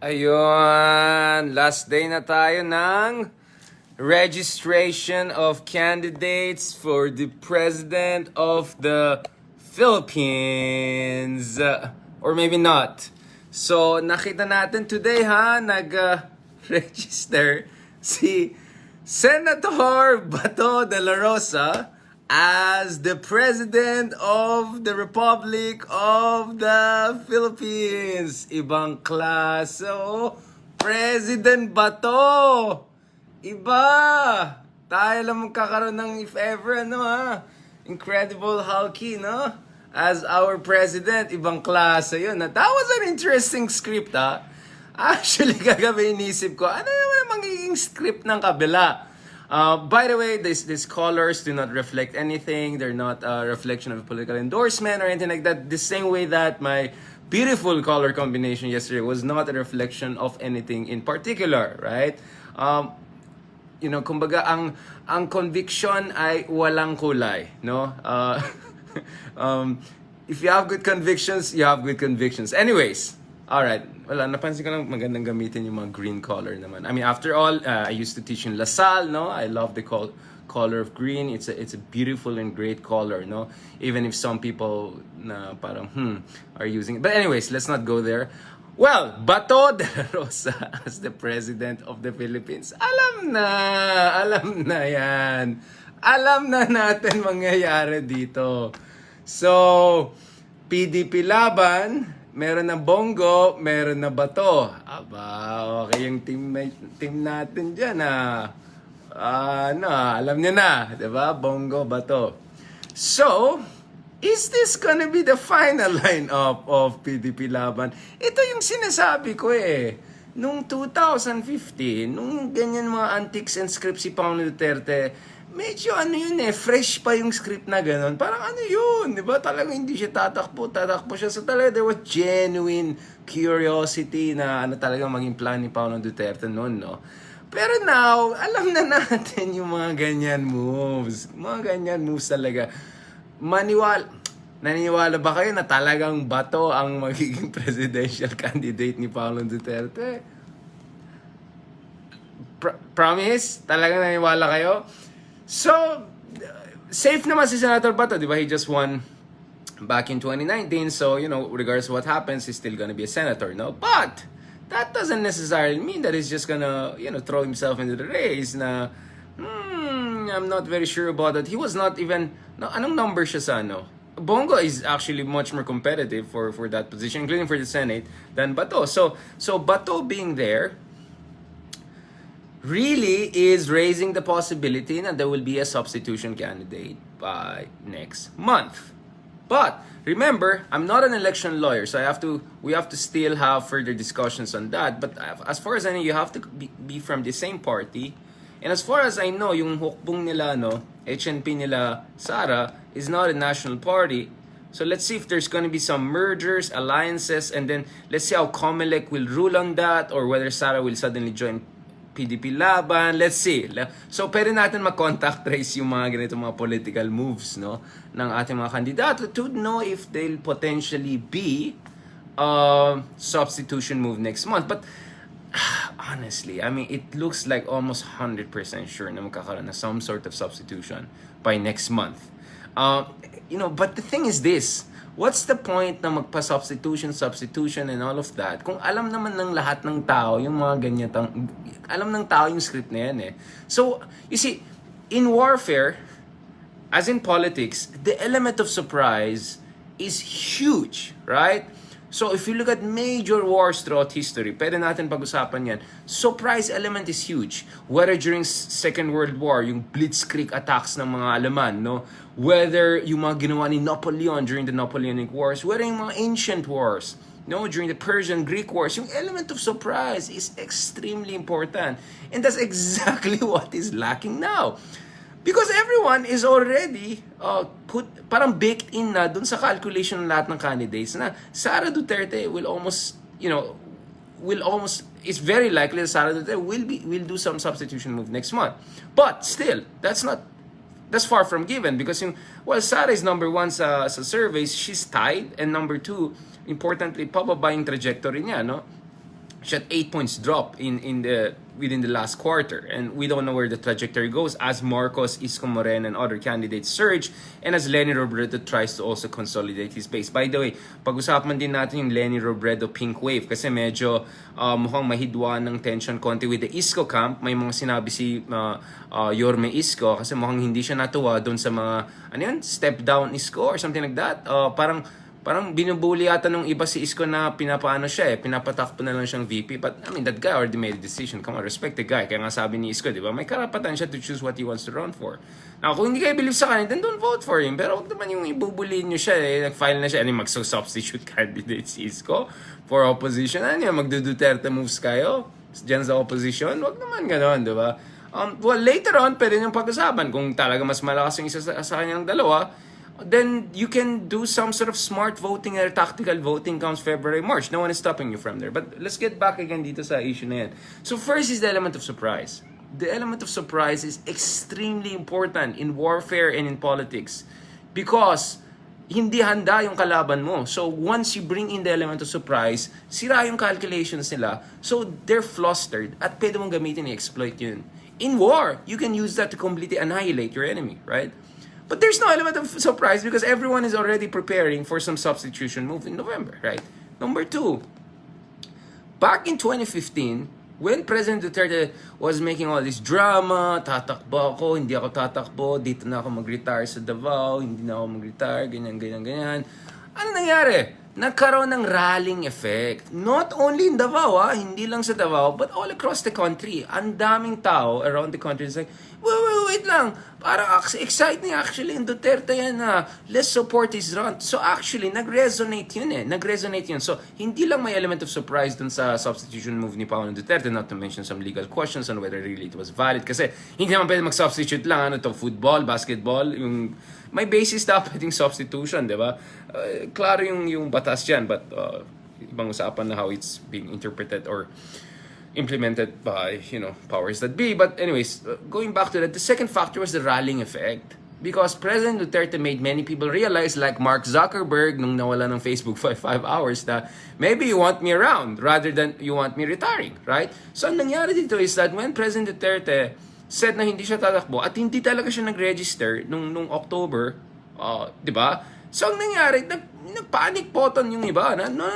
Ayun, last day na tayo ng registration of candidates for the President of the Philippines. Or maybe not. So, nakita natin today nag-register si Senator Bato de la Rosa as the President of the Republic of the Philippines. Ibang klase, President Bato! Iba! Tayo lang magkakaroon ng if ever, Incredible Hulky, As our President, ibang klase yun. That was an interesting script, Actually, kagabi inisip ko, ano naman ang magiging script ng kabila? By the way, these colors do not reflect anything. They're not a reflection of a political endorsement or anything like that. The same way that my beautiful color combination yesterday was not a reflection of anything in particular, right? Kumbaga, ang conviction ay walang kulay, no? If you have good convictions, you have good convictions. Anyways, alright. Wala, napansin ko lang magandang gamitin yung mga green color naman. I mean, after all, I used to teach in LaSalle, no? I love the color of green. It's a beautiful and great color, no? Even if some people na parang, are using it. But anyways, let's not go there. Well, Bato de la Rosa as the President of the Philippines. Alam na yan. Alam na natin mangyayari dito. So, PDP laban, meron na Bongo, meron na Bato. Aba, okay yung team natin dyan, alam niya na, diba? Bongo, Bato. So, is this gonna be the final lineup of PDP laban? Ito yung sinasabi ko Nung 2015, nung ganyan mga antics and scripts si Pangulong Duterte, medyo fresh pa yung script na gano'n. Parang yun, di ba? Talagang hindi siya tatakbo siya. So talaga there was genuine curiosity na talagang maging plan ni Pangulong Duterte noon, no? Pero now, alam na natin yung mga ganyan moves. Mga ganyan moves talaga. Naniniwala ba kayo na talagang Bato ang magiging presidential candidate ni Pangulong Duterte? Promise? Talagang naniniwala kayo? So, safe naman si Senator Bato, di ba? He just won back in 2019. So, regardless of what happens, he's still gonna be a senator, no? But, that doesn't necessarily mean that he's just gonna, throw himself into the race na, I'm not very sure about that. He was not even, anong number siya sa Bongo is actually much more competitive for that position, including for the Senate, than Bato. So Bato being there really is raising the possibility that there will be a substitution candidate by next month. But remember, I'm not an election lawyer, so we have to still have further discussions on that. But as far as I know, you have to be from the same party. And as far as I know, yung hukbong nila, HNP nila, Sara, is not a national party. So let's see if there's going to be some mergers, alliances, and then let's see how COMELEC will rule on that, or whether Sara will suddenly join PDP laban. Let's see. So, pwede natin mag-contact trace yung mga ganito mga political moves, ng ating mga kandidato to know if they'll potentially be a substitution move next month. But, honestly, I mean, it looks like almost 100% sure na magkakaroon na some sort of substitution by next month. But the thing is this, what's the point na magpa-substitution and all of that kung alam naman ng lahat ng tao yung mga ganyan, alam ng tao yung script na yan So, you see, in warfare, as in politics, the element of surprise is huge, right? So, if you look at major wars throughout history, pwede natin pag-usapan yan, surprise element is huge. Whether during Second World War, yung blitzkrieg attacks ng mga Aleman, whether yung mga ginawa ni Napoleon during the Napoleonic Wars, whether yung mga ancient wars, during the Persian Greek Wars, yung element of surprise is extremely important. And that's exactly what is lacking now. Because everyone is already parang baked in na dun sa calculation ng lahat ng candidates na Sara Duterte will almost, it's very likely that Sara Duterte will do some substitution move next month. But still, that's far from given because Sara is number one sa surveys, she's tied, and number two, importantly, pababa yung trajectory niya, She had 8 points drop within the last quarter, and we don't know where the trajectory goes as Marcos, Isko Moreno, and other candidates surge, and as Leni Robredo tries to also consolidate his base. By the way, pag-usapan din natin yung Leni Robredo pink wave kasi medyo mukhang mahidwaan ng tension konti with the Isko camp. May mga sinabi si Yorme Isko kasi mukhang hindi siya natuwa doon sa mga step down Isko or something like that. Parang binubuli ata nung iba si Isko na pinapaano siya pinapatakbo na lang siyang VP. But I mean, that guy already made a decision. Come on, respect the guy. Kaya nga sabi ni Isko, di ba? May karapatan siya to choose what he wants to run for. Now, kung hindi kayo believe sa kanya, then don't vote for him. Pero wag naman yung ibubuli niyo siya nag-file na siya. Magso-substitute candidate si Isko for opposition. Magdo-Duterte moves kayo? Diyan sa opposition? Wag naman ganon, di ba? Well, later on, pwede yung pag-usapan. Kung talaga mas malakas yung isa sa kanyang dalawa, then you can do some sort of smart voting or tactical voting comes February, March. No one is stopping you from there. But let's get back again dito sa issue na yan. So first is the element of surprise. The element of surprise is extremely important in warfare and in politics because hindi handa yung kalaban mo. So once you bring in the element of surprise, sira yung calculations nila. So they're flustered at pwede mong gamitin i-exploit yun. In war, you can use that to completely annihilate your enemy, right? But there's no element of surprise because everyone is already preparing for some substitution move in November, right? Number two, back in 2015, when President Duterte was making all this drama, tatakbo ako, hindi ako tatakbo, dito na ako mag-retire sa Davao, hindi na ako mag-retire, ganyan. Ano nangyari? Nagkaroon ng rallying effect. Not only in Davao, hindi lang sa Davao, but all across the country. Ang daming tao around the country is like, wait lang. Parang exciting actually in Duterte yan na let's support his run. So actually, nag-resonate yun. So hindi lang may element of surprise dun sa substitution move ni Paolo Duterte, not to mention some legal questions on whether really it was valid. Kasi hindi naman pwede mag-substitute lang, football, basketball, yung may basis dapat yung substitution, di ba? Klaro yung batas dyan, but ibang usapan na how it's being interpreted or implemented by, powers that be. But anyways, going back to that, the second factor was the rallying effect. Because President Duterte made many people realize, like Mark Zuckerberg, nung nawala ng Facebook for 5 hours, na maybe you want me around rather than you want me retiring, right? So, ang nangyari dito is that when President Duterte said na hindi siya tatakbo at hindi talaga siya nag-register nung October, di ba? So, ang nangyari, nag-panic button yung iba na, no,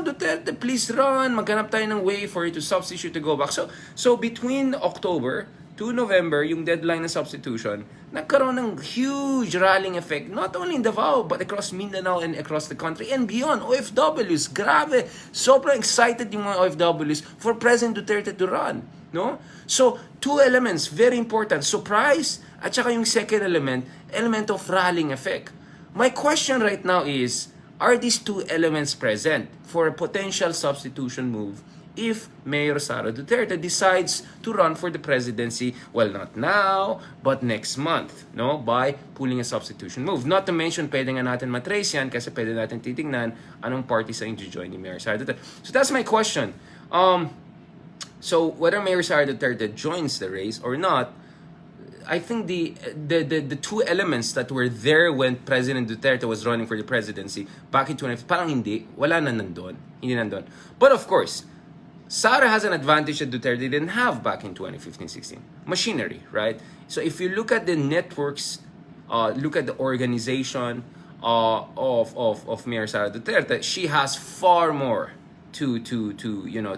Duterte, please run. Maghanap tayo ng way for you to substitute to go back. So between October to November, yung deadline ng substitution, nagkaroon ng huge rallying effect, not only in Davao, but across Mindanao and across the country and beyond. OFWs, grabe. Sobrang excited yung mga OFWs for President Duterte to run. No? So, two elements, very important. Surprise, at saka yung second element of rallying effect. My question right now is, are these two elements present for a potential substitution move if Mayor Sara Duterte decides to run for the presidency, well, not now, but next month, no? By pulling a substitution move. Not to mention, pwede nga natin matrace yan kasi pwede natin titingnan anong party sa join ni Mayor Sara Duterte. So that's my question. So whether Mayor Sara Duterte joins the race or not, I think the two elements that were there when President Duterte was running for the presidency back in 2015, parang hindi nandun. But of course, Sara has an advantage that Duterte didn't have back in 2015-16. Machinery, right? So if you look at the networks, look at the organization of Mayor Sara Duterte, she has far more to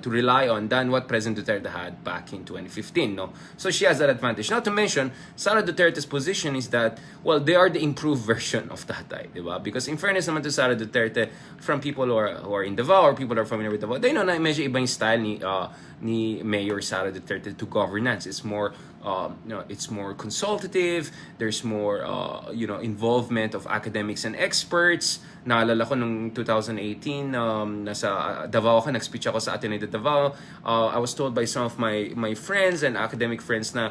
rely on than what President Duterte had back in 2015, no? So she has that advantage. Not to mention, Sara Duterte's position is that, well, they are the improved version of Tatay, di ba? Because in fairness naman to Sara Duterte, from people who are in Davao or people who are familiar with Davao, they know na medyo iba yung style ni Mayor Sara Duterte to governance. It's more it's more consultative. There's more involvement of academics and experts. Naalala ko nung 2018, nasa Davao ako, nag-speech ako sa Ateneo de Davao. I was told by some of my friends and academic friends na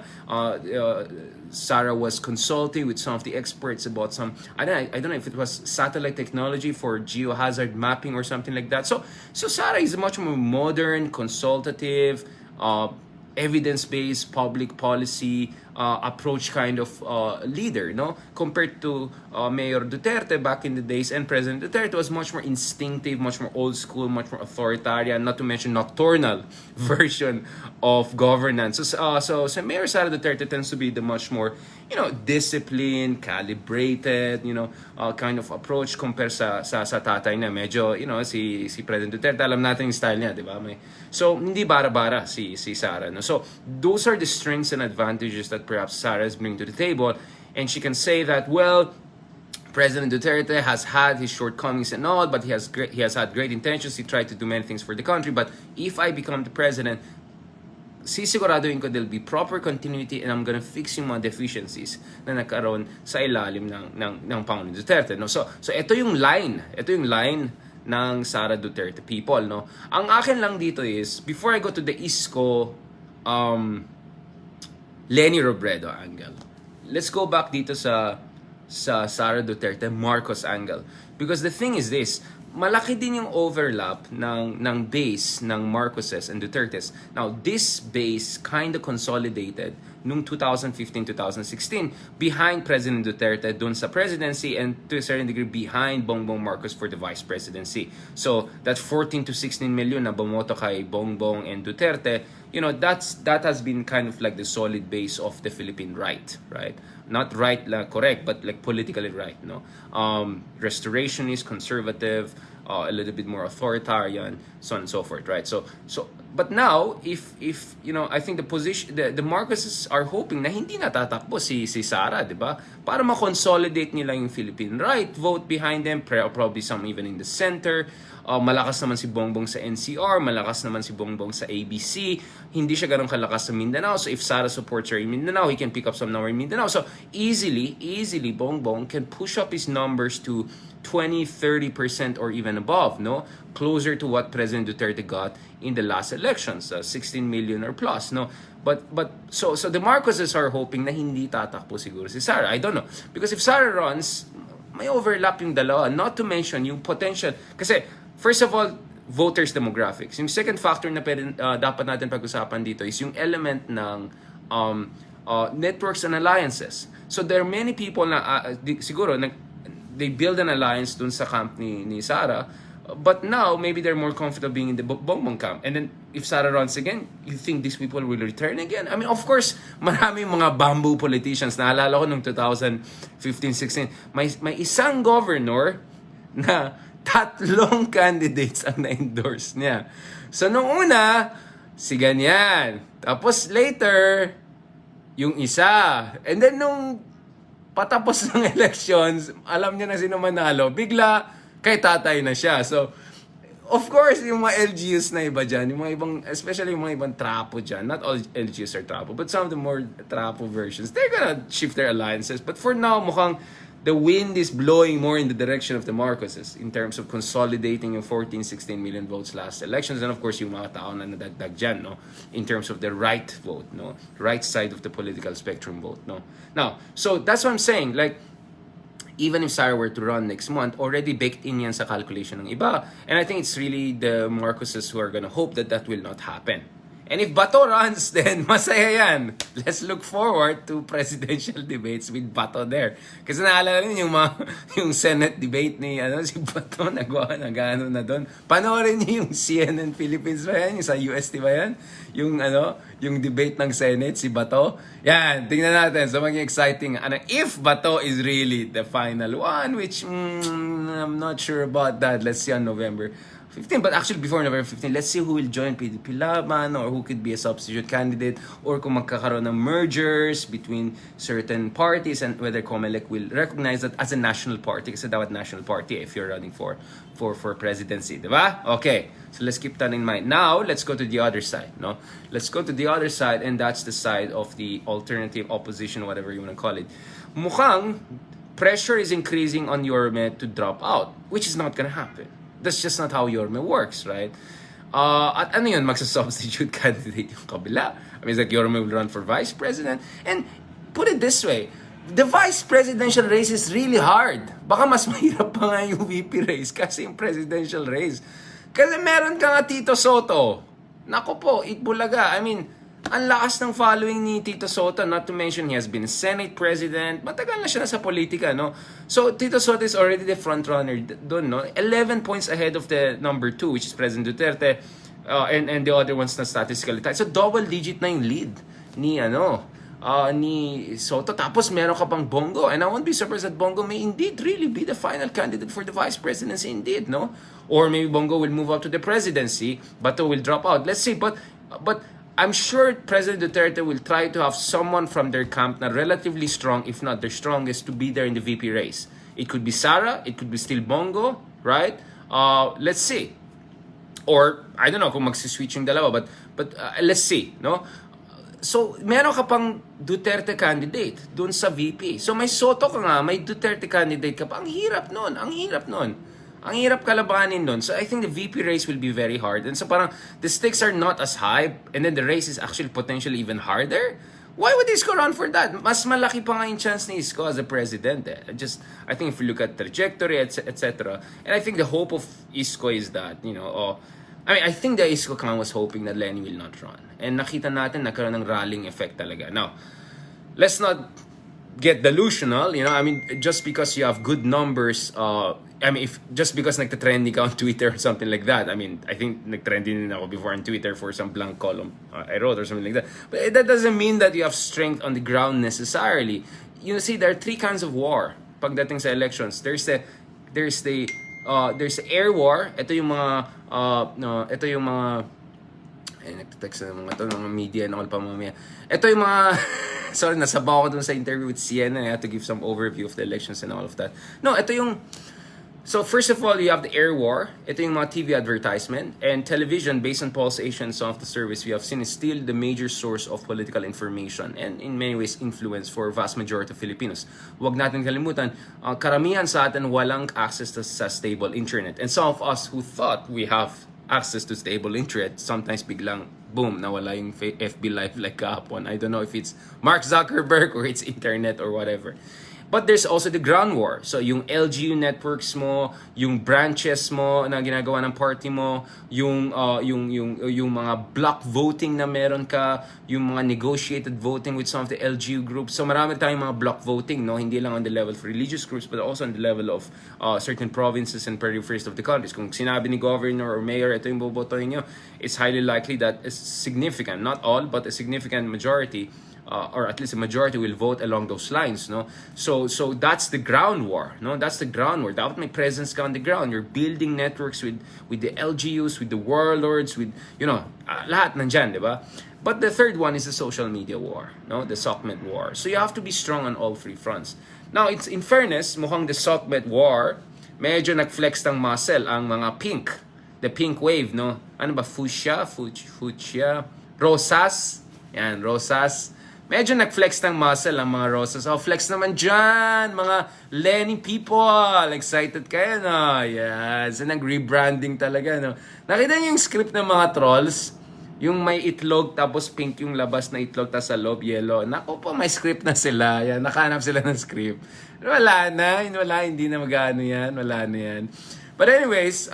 Sara was consulting with some of the experts about some, I don't know if it was satellite technology for geohazard mapping or something like that. So Sara is much more modern, consultative, evidence-based public policy approach kind of leader, no? Compared to Mayor Duterte back in the days, and President Duterte was much more instinctive, much more old school, much more authoritarian, not to mention nocturnal version of governance. So Mayor Sara Duterte tends to be the much more, disciplined, calibrated, kind of approach compared sa tatay na medyo, si President Duterte, alam natin yung style niya, di ba? So, hindi bara-bara si Sara. No? So, those are the strengths and advantages that perhaps Sara is bringing to the table. And she can say that, well, President Duterte has had his shortcomings and all, but he has had great intentions. He tried to do many things for the country. But if I become the president, sisiguraduhin ko there'll be proper continuity and I'm gonna fix yung mga deficiencies na nagkaroon sa ilalim ng Pangulong Duterte. No? So ito yung line. Ito yung line ng Sara Duterte people, no? Ang akin lang dito is, before I go to the Isko, Leni Robredo angle, let's go back dito sa Sara Duterte Marcos angle. Because the thing is this, malaki din yung overlap ng base ng Marcoses and Dutertes. Now, this base kind of consolidated noong 2015-2016 behind President Duterte dun sa presidency, and to a certain degree behind Bongbong Marcos for the vice presidency. So, that 14 to 16 million na bumoto kay Bongbong and Duterte, that has been kind of like the solid base of the Philippine right? Not right, correct, but like politically right, no? Restorationist, conservative, a little bit more authoritarian, so on and so forth, right? So but now, if I think the position, the Marcoses are hoping na hindi natatakbo si Sara, di ba? Para ma-consolidate nila yung Philippine right, vote behind them, probably some even in the center. Malakas naman si Bongbong sa NCR, malakas naman si Bongbong sa ABC. Hindi siya ganun kalakas sa Mindanao. So if Sara supports her in Mindanao, he can pick up some number in Mindanao. So easily Bongbong can push up his numbers to 20-30% or even above, no? Closer to what President Duterte got in the last elections, 16 million or plus, no? But so the Marcoses are hoping na hindi tatakbo siguro si Sara. I don't know. Because if Sara runs, may overlap yung dalawa. Not to mention yung potential. Kasi, first of all, voters demographics. Yung second factor na dapat natin pag-usapan dito is yung element ng networks and alliances. So there are many people na siguro they build an alliance dun sa camp ni Sara, but now maybe they're more comfortable being in the Bongbong camp. And then if Sara runs again, you think these people will return again? I mean, of course, maraming mga bamboo politicians. Naalala ko nung 2015-16, may isang governor na 3 candidates ang na-endorse niya. So nung una, si ganyan. Tapos later, yung isa. And then nung patapos ng elections, alam niya na sino manalo, bigla kay tatay na siya. So, of course, yung mga LGUs na iba dyan, yung mga ibang, especially yung mga ibang trapo dyan, not all LGUs are trapo, but some of the more trapo versions, they're gonna shift their alliances. But for now, mukhang the wind is blowing more in the direction of the Marcoses in terms of consolidating yung 14-16 million votes last elections, and of course yung mga tao na nadagdag dyan, no, in terms of the right vote, no, right side of the political spectrum vote, no. Now, so that's what I'm saying, like, even if Sara were to run next month, already baked in yan sa calculation ng iba, and I think it's really the Marcoses who are gonna hope that that will not happen. And if Bato runs, then masaya yan. Let's look forward to presidential debates with Bato there. Kasi naalala niyo yung Senate debate ni si Bato, nag-ano na doon. Panoorin niyo yung CNN Philippines ba yan? Yung sa UST ba yan? Yung debate ng Senate, si Bato. Yan, tingnan natin. So maging exciting. If Bato is really the final one, which I'm not sure about that. Let's see on November 15, but actually before November 15, let's see who will join PDP Laban, or who could be a substitute candidate, or kung magkakaroon ng mergers between certain parties, and whether COMELEC will recognize that as a national party, kasi dapat national party if you're running for presidency, diba? Okay, so let's keep that in mind. Now, let's go to the other side, no? Let's go to the other side, and that's the side of the alternative opposition, whatever you want to call it. Mukhang pressure is increasing on Yorme to drop out, which is not gonna happen. That's just not how Yorme works, right? At ano yun, magsa-substitute candidate yung kabila. I mean, it's like Yorme will run for vice president. And put it this way, the vice presidential race is really hard. Baka mas mahirap pa nga yung VP race kasi yung presidential race. Kasi meron ka nga Tito Soto. Nako po, Itbulaga. I mean, Ang lakas ng following ni Tito Soto, not to mention he has been Senate President. Matagal na siya nasa politika, no? So, Tito Soto is already the frontrunner doon, no? 11 points ahead of the number 2, which is President Duterte, and the other ones na statistically tied. So, double digit na yung lead ni, ni Soto. Tapos, meron ka pang Bongo. And I won't be surprised that Bongo may indeed really be the final candidate for the vice presidency indeed, no? Or maybe Bongo will move up to the presidency, Bato will drop out. Let's see, but I'm sure President Duterte will try to have someone from their camp na relatively strong, if not their strongest, to be there in the VP race. It could be Sara, it could be still Bongo, right? Let's see. Or, I don't know kung magsiswitch yung dalawa, but let's see, no? So, meron ka pang Duterte candidate dun sa VP. So, may Soto ka nga, may Duterte candidate ka pa. Ang hirap nun. Ang hirap kalabanin nun. So, I think the VP race will be very hard. And so, parang, the stakes are not as high, and then the race is actually potentially even harder. Why would Isko run for that? Mas malaki pa nga yung chance ni Isko as a president. I think if you look at trajectory, etc. And I think the hope of Isko is that, I think the Isko clan was hoping that Lenny will not run. And nakita natin, nagkaroon ng rallying effect talaga. Now, let's not get delusional, just because you have good numbers, just because nagtatrending ka on Twitter or something like that. I think nagtrending din ako before on Twitter for some blank column I wrote or something like that. But that doesn't mean that you have strength on the ground necessarily. You see, there are three kinds of war pagdating sa elections. There's the air war. Ito yung mga nagtatext na mga media and all pa mamaya. Ito yung mga sorry, nasabaw ko dun sa interview with CNN. I had to give some overview of the elections and all of that. No, ito yung so first of all, you have the air war. Ito yung mga TV advertisement. And television, based on pulsations of the service we have seen, is still the major source of political information and in many ways influence for vast majority of Filipinos. Huwag natin kalimutan, karamihan sa atin walang access to sa stable internet. And some of us who thought we have access to stable internet, sometimes biglang, boom, nawala yung FB Live like kahapon. I don't know if it's Mark Zuckerberg or it's internet or whatever. But there's also the ground war. So yung LGU networks mo, yung branches mo na ginagawa ng party mo, yung mga block voting na meron ka, yung mga negotiated voting with some of the LGU groups. So marami tayong mga block voting, no? Hindi lang on the level of religious groups, but also on the level of certain provinces and peripheries of the countries. Kung sinabi ni governor or mayor, ito yung bobotohin nyo, it's highly likely that a significant, not all, but a significant majority, or at least a majority will vote along those lines, no? So that's the ground war, no? That's the ground war. Dapat may presence ka on the ground. You're building networks with the LGUs, with the warlords, with, lahat nandyan, di ba? But the third one is the social media war, no? The Sockmet war. So you have to be strong on all three fronts. Now, it's in fairness, mukhang the Sockmet war, medyo nag-flex ng muscle ang mga pink. The pink wave, no? Ano ba? Fuchsia? Rosas? Yan, Rosas. Medyo nag-flex ng muscle ang mga Rosas. Oh, flex naman dyan, mga Lenny people. Excited kayo, no? Yes. So, nag-rebranding talaga, no? Nakita niyo yung script ng mga trolls? Yung may itlog, tapos pink yung labas na itlog, tapos sa loob, yellow. Naku po, may script na sila. Yan, nakahanap sila ng script. Wala na. Hindi na mag-ano yan. Wala na yan. But anyways,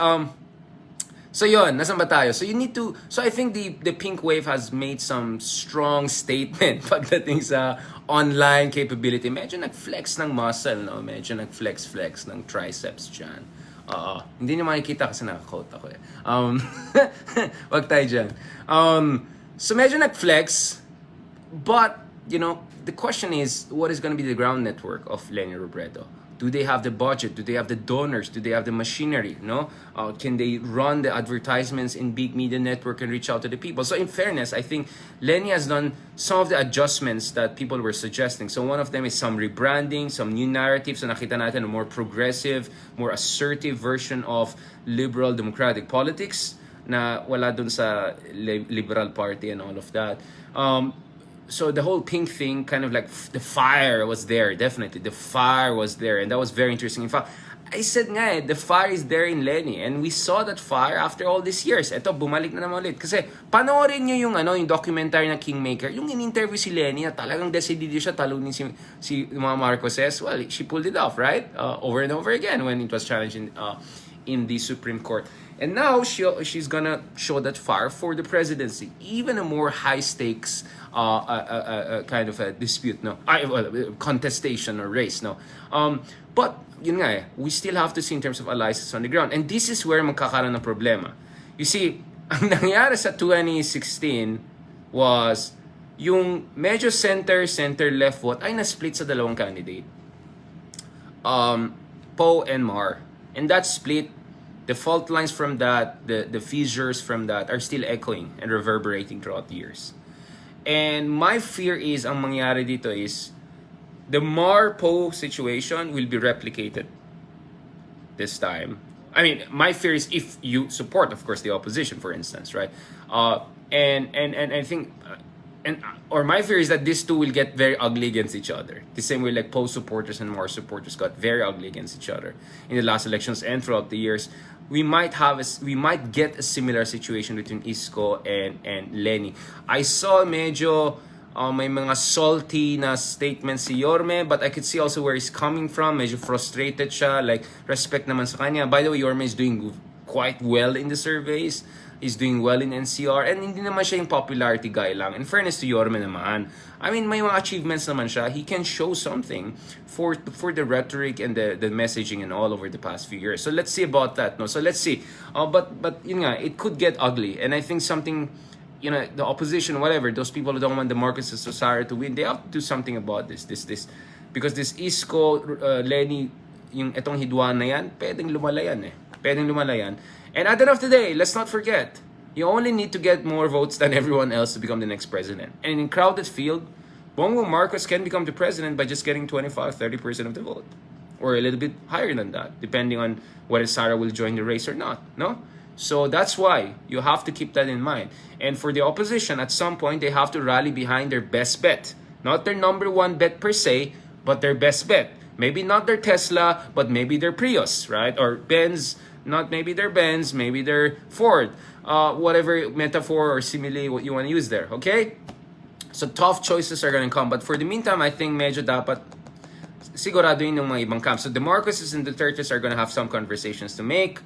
so yun, nasan ba tayo? So I think the pink wave has made some strong statement pagdating sa online capability. Medyo nag-flex ng muscle, no? Medyo nag-flex ng triceps dyan. Hindi niyo makikita kasi naka-coat ako eh. Wag tayo dyan. So medyo nag-flex, but, the question is, what is going to be the ground network of Leni Robredo? Do they have the budget? Do they have the donors? Do they have the machinery? No? Can they run the advertisements in big media network and reach out to the people? So in fairness, I think Leni has done some of the adjustments that people were suggesting. So one of them is some rebranding, some new narratives. So nakita natin a more progressive, more assertive version of liberal democratic politics na wala dun sa Liberal Party and all of that. So the whole pink thing, kind of like the fire was there, definitely. The fire was there, and that was very interesting. In fact, I said nga the fire is there in Leni, and we saw that fire after all these years. Ito, bumalik na naman ulit. Kasi panoorin nyo yung documentary na Kingmaker, yung in-interview si Leni na talagang decidido siya talunin si mga Marcoses. Well, she pulled it off, right? Over and over again when it was challenged in the Supreme Court. And now she's gonna show that fire for the presidency, even a more high stakes kind of a dispute, no, contestation or race, no. But yun nga we still have to see in terms of alliances on the ground, and this is where magkakaroon ng problema. You see, ang nangyari sa 2016 was yung medyo center left vote ay na-split sa dalawang candidate, Poe and Mar, and that split, the fault lines from that, the fissures from that are still echoing and reverberating throughout the years. And my fear is, ang mangyari dito is, the Mar-Poe situation will be replicated this time. I mean, my fear is if you support, of course, the opposition, for instance, right? And I think, or my fear is that these two will get very ugly against each other. The same way like Poe supporters and Mar supporters got very ugly against each other in the last elections and throughout the years. We might get a similar situation between Isko and Lenny. I saw medyo may mga salty na statements si Yorme, but I could see also where he's coming from. Medyo frustrated siya, like respect naman sa kanya. By the way, Yorme is doing quite well in the surveys. He's doing well in NCR, and hindi naman siya yung popularity guy lang. In fairness to Yorme naman, I mean, may mga achievements naman siya. He can show something for the rhetoric and the messaging and all over the past few years. So let's see about that. No, so let's see. But yun nga, it could get ugly, and I think something, you know, the opposition, whatever, those people who don't want the Marcoses or Sara to win, they have to do something about this, because this Isko, Lenny, yung etong hidwaan na yan, pwedeng lumalayan eh. Pwedeng lumalayan. And at the end of the day, let's not forget, you only need to get more votes than everyone else to become the next president. And in crowded field, Bongbong Marcos can become the president by just getting 25-30% of the vote. Or a little bit higher than that, depending on whether Sara will join the race or not. No? So that's why you have to keep that in mind. And for the opposition, at some point, they have to rally behind their best bet. Not their number one bet per se, but their best bet. Maybe not their Tesla, but maybe their Prius, right? Or Benz, not maybe their Benz, maybe their Ford. Whatever metaphor or simile what you want to use there, okay? So tough choices are gonna come. But for the meantime, I think medyo dapat siguraduhin ng mga ibang camps. So the Marcoses and the Dutertes are gonna have some conversations to make.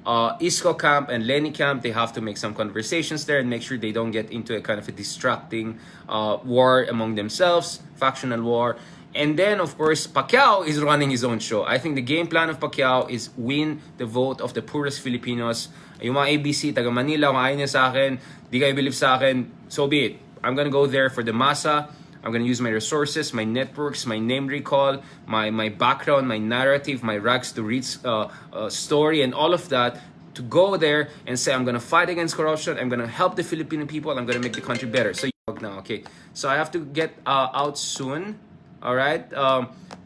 Isko camp and Lenny camp, they have to make some conversations there and make sure they don't get into a kind of a distracting war among themselves, factional war. And then, of course, Pacquiao is running his own show. I think the game plan of Pacquiao is win the vote of the poorest Filipinos. Yung mga ABC, taga Manila, kung ayaw niya sa akin, di kayo believe sa akin, so be it. I'm gonna go there for the masa. I'm gonna use my resources, my networks, my name recall, my background, my narrative, my rags to reach story, and all of that to go there and say, I'm gonna fight against corruption, I'm gonna help the Filipino people, I'm gonna make the country better. So now, okay. So I have to get out soon. All right,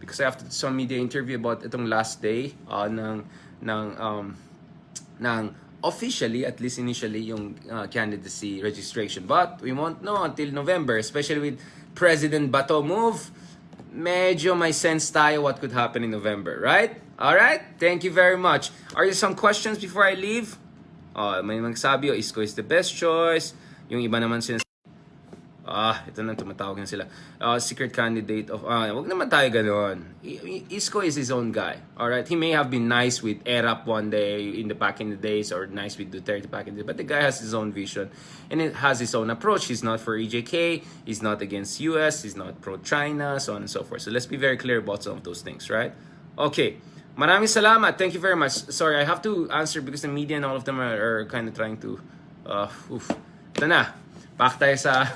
because I have to do some media interview about itong last day ng officially, at least initially, yung candidacy registration. But we won't know until November, especially with President Bato move. Medyo may sense tayo what could happen in November, right? All right, thank you very much. Are there some questions before I leave? May magsabi, Isko is the best choice. Yung iba naman ito na, tumatawag na sila. Secret candidate of, wag naman tayo ganoon. Isko is his own guy. Alright? He may have been nice with ERAP one day, back in the days, or nice with Duterte back in the day, but the guy has his own vision, and it has his own approach. He's not for EJK, he's not against US, he's not pro-China, so on and so forth. So let's be very clear about some of those things, right? Okay. Maraming salamat. Thank you very much. Sorry, I have to answer because the media and all of them are kind of trying to, ito na. Back tayo sa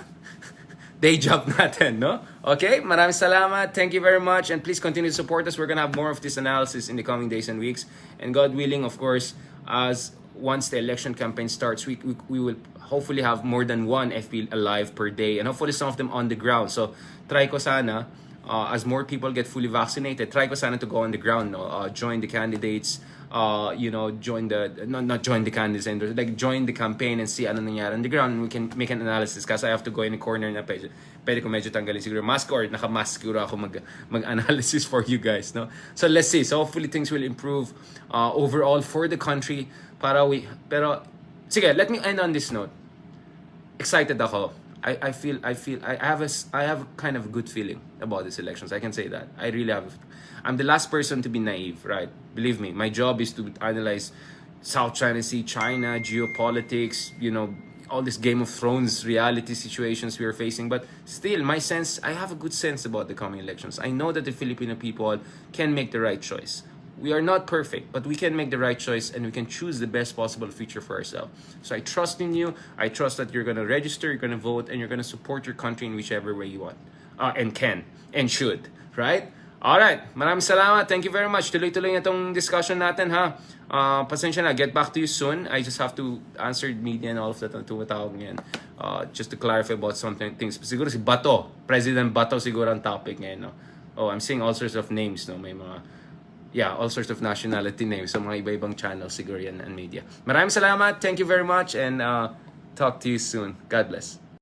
day job natin, no? Okay, maraming salamat. Thank you very much. And please continue to support us. We're gonna have more of this analysis in the coming days and weeks. And God willing, of course, as once the election campaign starts, we will hopefully have more than one FP alive per day. And hopefully some of them on the ground. So, try ko sana, as more people get fully vaccinated, try ko sana to go on the ground, no? Join the candidates, join not join the candidates, like join the campaign and see ano nangyari on the ground, and we can make an analysis. Kasi I have to go in the corner na pwede ko medyo tanggalin siguro mask, or naka-mask siguro ako mag-analysis for you guys, no? So let's see. So hopefully things will improve overall for the country. Pero sige, let me end on this note. Excited ako. I have a kind of good feeling about these elections. I can say that. I really have. I'm the last person to be naive, right? Believe me, my job is to analyze South China Sea, China, geopolitics, all this Game of Thrones reality situations we are facing. But still, my sense, I have a good sense about the coming elections. I know that the Filipino people can make the right choice. We are not perfect, but we can make the right choice and we can choose the best possible future for ourselves. So I trust in you. I trust that you're going to register, you're going to vote, and you're going to support your country in whichever way you want and can and should. Right? Alright, maraming salamat. Thank you very much. Tuloy-tuloy na itong discussion natin, ha? Pasensya na, get back to you soon. I just have to answer media and all of that na tumatawag ngayon. Just to clarify about some things. Siguro si Bato, President Bato siguro ang topic ngayon, no? Oh, I'm seeing all sorts of names, no? May mga, all sorts of nationality names. So mga iba-ibang channels siguro yan and media. Maraming salamat. Thank you very much and talk to you soon. God bless.